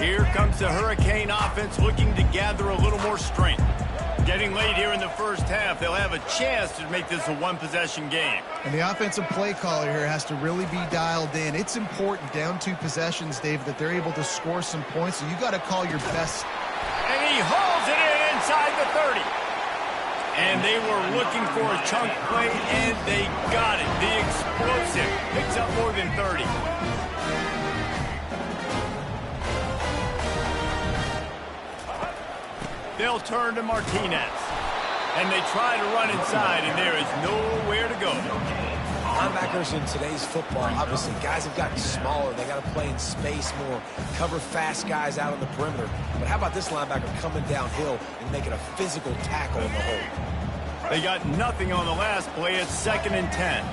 Here comes the Hurricane offense looking to gather a little more strength. Getting late here in the first half, they'll have a chance to make this a one-possession game. And the offensive play caller here has to really be dialed in. It's important down 2 possessions, David, that they're able to score some points. So you got to call your best. And he hauls it in inside the 30. And they were looking for a chunk play, and they got it. The explosive picks up more than 30. They'll turn to Martinez. And they try to run inside, and there is nowhere to go. Linebackers in today's football, obviously, guys have gotten smaller. They got to play in space more, cover fast guys out on the perimeter. But how about this linebacker coming downhill and making a physical tackle in the hole? They got nothing on the last play. It's 2nd and 10.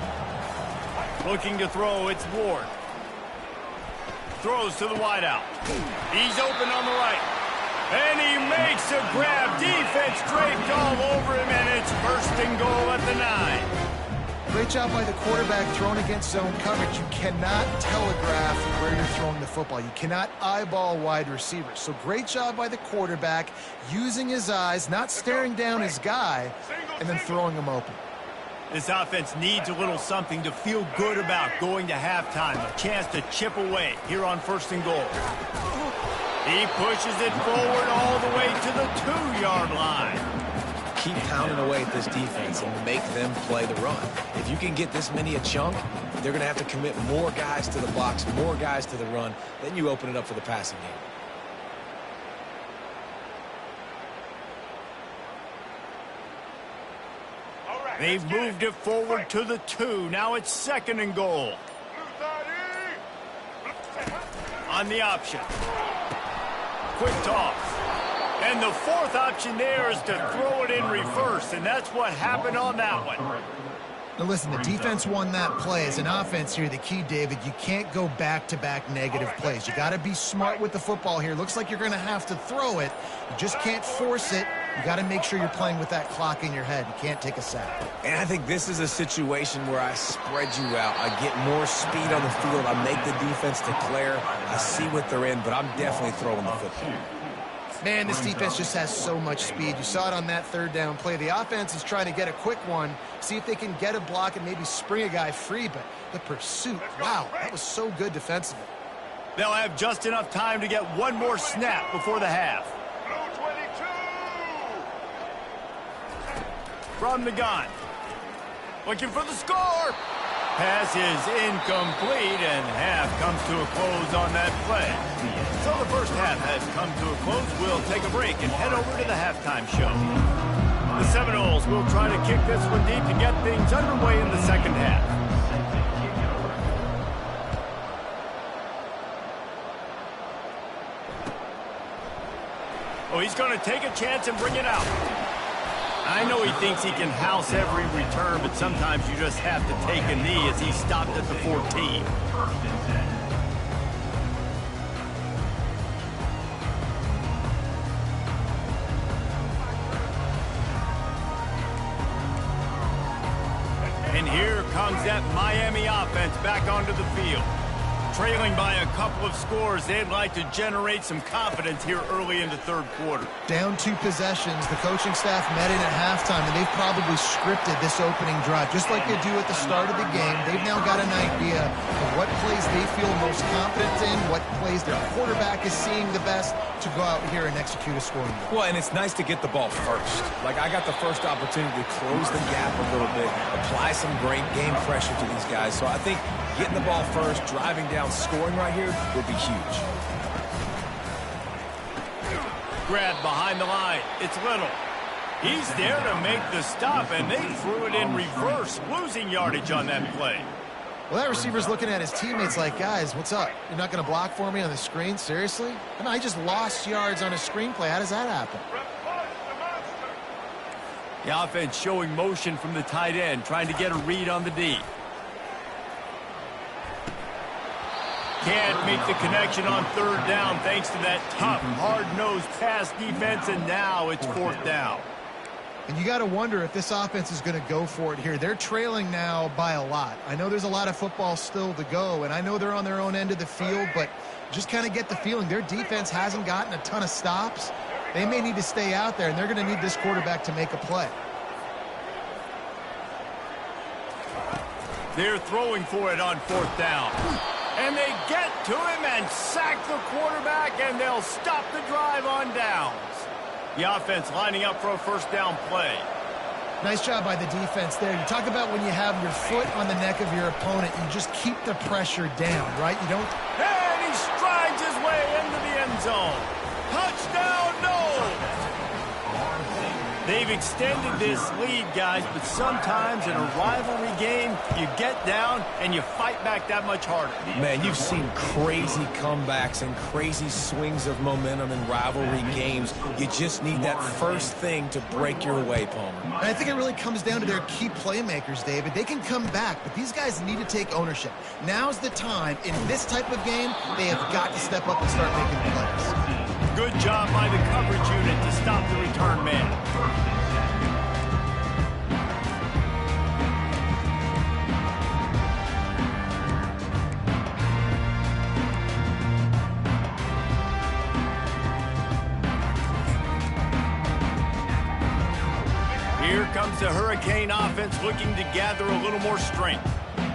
Looking to throw, it's Ward. Throws to the wideout. He's open on the right. And he makes a grab. Defense draped all over him, and it's 1st and goal at the 9. Great job by the quarterback thrown against zone coverage. You cannot telegraph where you're throwing the football. You cannot eyeball wide receivers. So great job by the quarterback using his eyes, not staring down his guy, and then throwing him open. This offense needs a little something to feel good about going to halftime. A chance to chip away here on 1st and goal. He pushes it forward all the way to the 2-yard line. Keep pounding away at this defense and make them play the run. If you can get this many a chunk, they're going to have to commit more guys to the box, more guys to the run. Then you open it up for the passing game. They've moved it forward to the 2. Now it's 2nd and goal. On the option. Quick toss. And the 4th option there is to throw it in reverse, and that's what happened on that one. Now listen, the defense won that play. As an offense here, the key, David, you can't go back-to-back negative plays. You got to be smart with the football here. Looks like you're going to have to throw it. You just can't force it. You got to make sure you're playing with that clock in your head. You can't take a sack. And I think this is a situation where I spread you out. I get more speed on the field. I make the defense declare. I see what they're in, but I'm definitely throwing the football. Man, this defense just has so much speed. You saw it on that 3rd down play. The offense is trying to get a quick one, see if they can get a block and maybe spring a guy free, but the pursuit, wow, that was so good defensively. They'll have just enough time to get one more snap before the half. From the gun. Looking for the score. Pass is incomplete, and half comes to a close on that play. So the first half has come to a close. We'll take a break and head over to the halftime show. The Seminoles will try to kick this one deep to get things underway in the 2nd half. Oh, he's going to take a chance and bring it out. I know he thinks he can house every return, but sometimes you just have to take a knee as he stopped at the 14. And here comes that Miami offense back onto the field. Trailing by a couple of scores, they'd like to generate some confidence here early in the 3rd quarter. Down 2 possessions, the coaching staff met in at halftime, and they've probably scripted this opening drive. Just like they do at the start of the game, they've now got an idea of what plays they feel most confident in, what plays their quarterback is seeing the best to go out here and execute a scoring goal. Well, and it's nice to get the ball first. Like, I got the first opportunity to close the gap a little bit, apply some great game pressure to these guys. So I think getting the ball first, driving down, scoring right here would be huge. Grabbed behind the line. It's Little. He's there to make the stop, and they threw it in reverse, losing yardage on that play. Well, that receiver's looking at his teammates like, guys, what's up? You're not going to block for me on the screen? Seriously? I mean, I just lost yards on a screenplay. How does that happen? The offense showing motion from the tight end, trying to get a read on the D. Can't make the connection on 3rd down thanks to that tough, hard-nosed pass defense, and now it's 4th down. And you got to wonder if this offense is going to go for it here. They're trailing now by a lot. I know there's a lot of football still to go, and I know they're on their own end of the field, but Just kind of get the feeling their defense hasn't gotten a ton of stops. They may need to stay out there, and they're going to need this quarterback to make a play. They're throwing for it on 4th down. And they get to him and sack the quarterback, and they'll stop the drive on downs. The offense lining up for a 1st down play. Nice job by the defense there. You talk about when you have your foot on the neck of your opponent, you just keep the pressure down, right? You don't... And he strides his way into the end zone. Touchdown, no! They've extended this lead, guys, but sometimes in a rivalry game, you get down and you fight back that much harder. Man, you've seen crazy comebacks and crazy swings of momentum in rivalry games. You just need that first thing to break your way, Palmer. And I think it really comes down to their key playmakers, David. They can come back, but these guys need to take ownership. Now's the time. In this type of game, they have got to step up and start making plays. Good job by the coverage unit to stop the return man. Here comes the Hurricane offense looking to gather a little more strength.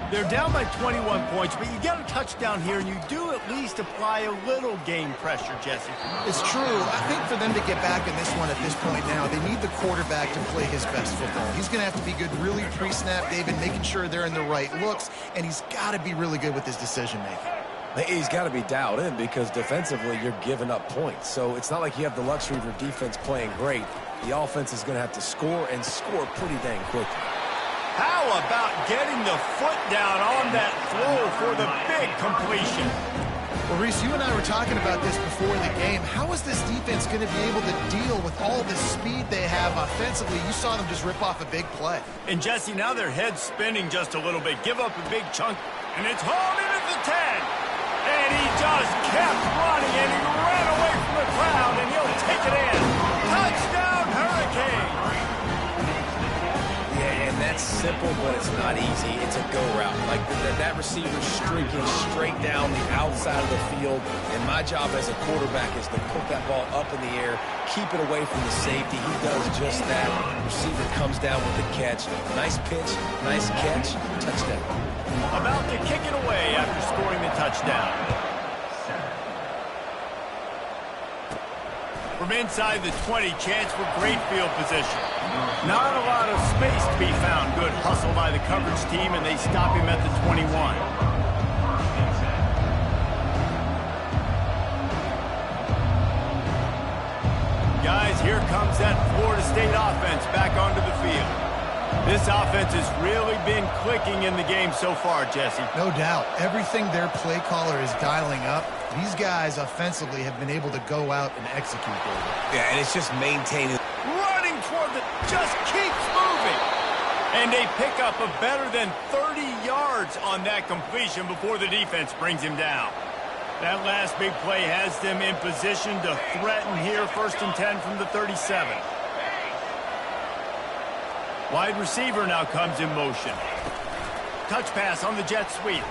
They're down by 21 points, but you get a touchdown here, and you do at least apply a little game pressure, Jesse. It's true. I think for them to get back in this one at this point now, they need the quarterback to play his best football. He's going to have to be good really pre-snap, David, making sure they're in the right looks, and he's got to be really good with his decision-making. He's got to be dialed in because defensively you're giving up points. So it's not like you have the luxury of your defense playing great. The offense is going to have to score and score pretty dang quickly. How about getting the foot down on that throw for the big completion? Well, Reese, you and I were talking about this before the game. How is this defense going to be able to deal with all the speed they have offensively? You saw them just rip off a big play. And, Jesse, now their head's spinning just a little bit. Give up a big chunk, and it's hauled in at the 10. And he just kept running, and he ran away from the crowd, and he'll take it in. Touchdown, Hurricane! Yeah, and that's simple, but it's not easy. It's a go route. Like that receiver streaking straight down the outside of the field, and my job as a quarterback is to put that ball up in the air, keep it away from the safety. He does just that. Receiver comes down with the catch. Nice pitch, nice catch, touchdown. About to kick it away after scoring the touchdown. From inside the 20, chance for great field position. Not a lot of space to be found. Good hustle by the coverage team, and they stop him at the 21. Guys, here comes that Florida State offense back onto the field. This offense has really been clicking in the game so far, Jesse. No doubt. Everything their play caller is dialing up, these guys offensively have been able to go out and execute. Yeah, and it's just maintaining. Running toward the, just keeps moving. And they pick up a better than 30 yards on that completion before the defense brings him down. That last big play has them in position to threaten here, 1st and 10 from the 37. Wide receiver now comes in motion. Touch pass on the jet sweep.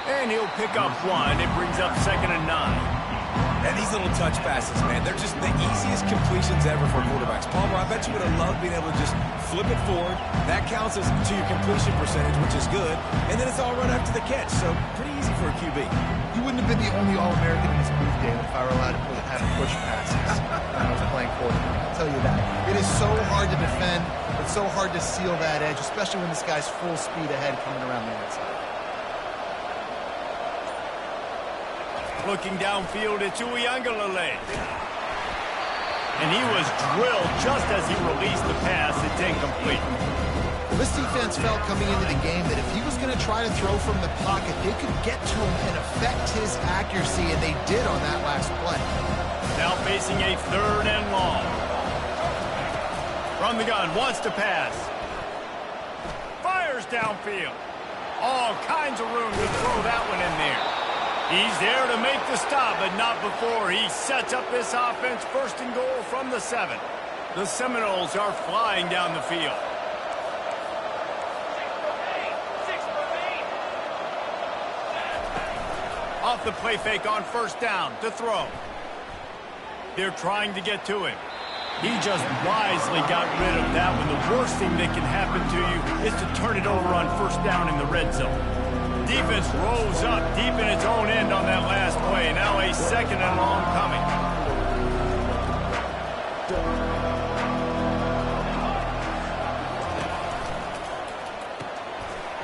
And he'll pick up one. It brings up 2nd and 9. And these little touch passes, man, they're just the easiest completions ever for quarterbacks. Palmer, I bet you would have loved being able to just flip it forward. That counts as to your completion percentage, which is good. And then it's all run after the catch, so pretty easy for a QB. You wouldn't have been the only All-American in this booth, David, if I were allowed to have push passes when I was playing quarterback. I'll tell you that. It is so hard to defend. It's so hard to seal that edge, especially when this guy's full speed ahead coming around the outside. Looking downfield, it's Uiagalelei. And he was drilled just as he released the pass. It's incomplete. Well, this defense felt coming into the game that if he was going to try to throw from the pocket, they could get to him and affect his accuracy, and they did on that last play. Now facing a 3rd and long. From the gun, wants to pass. Fires downfield. All kinds of room to throw that one in there. He's there to make the stop, but not before he sets up this offense 1st and goal from the 7. The Seminoles are flying down the field. off the play fake on first down to throw. They're trying to get to him. He just wisely got rid of that one. The worst thing that can happen to you is to turn it over on first down in the red zone. Defense rolls up deep in its own end on that last play. Now a second and long coming.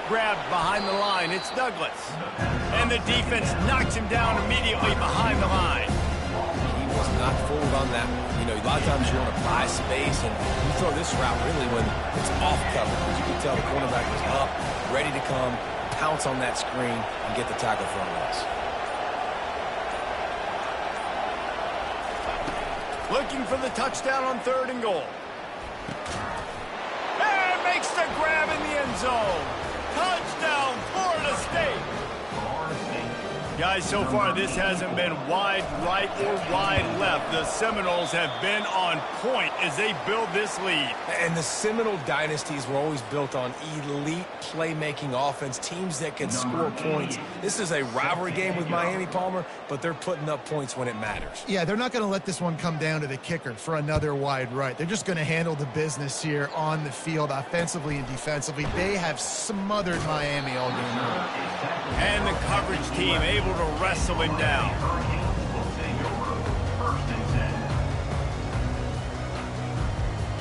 Grabbed behind the line. It's Douglas. And the defense knocks him down immediately behind the line. He was not fooled on that one. You know, a lot of times you want to buy space, and you throw this route really when it's off cover, because you can tell the cornerback was up, ready to come, pounce on that screen, and get the tackle for a loss. Looking for the touchdown on 3rd and goal. And makes the grab in the end zone. Touchdown, Florida State. Guys, so far this hasn't been wide right or wide left. The Seminoles have been on point as they build this lead. And the Seminole dynasties were always built on elite playmaking offense, teams that can score points. This is a rivalry game with Miami, Palmer, but they're putting up points when it matters. Yeah, they're not going to let this one come down to the kicker for another wide right. They're just going to handle the business here on the field, offensively and defensively. They have smothered Miami all game long. And the coverage team able to wrestle him down.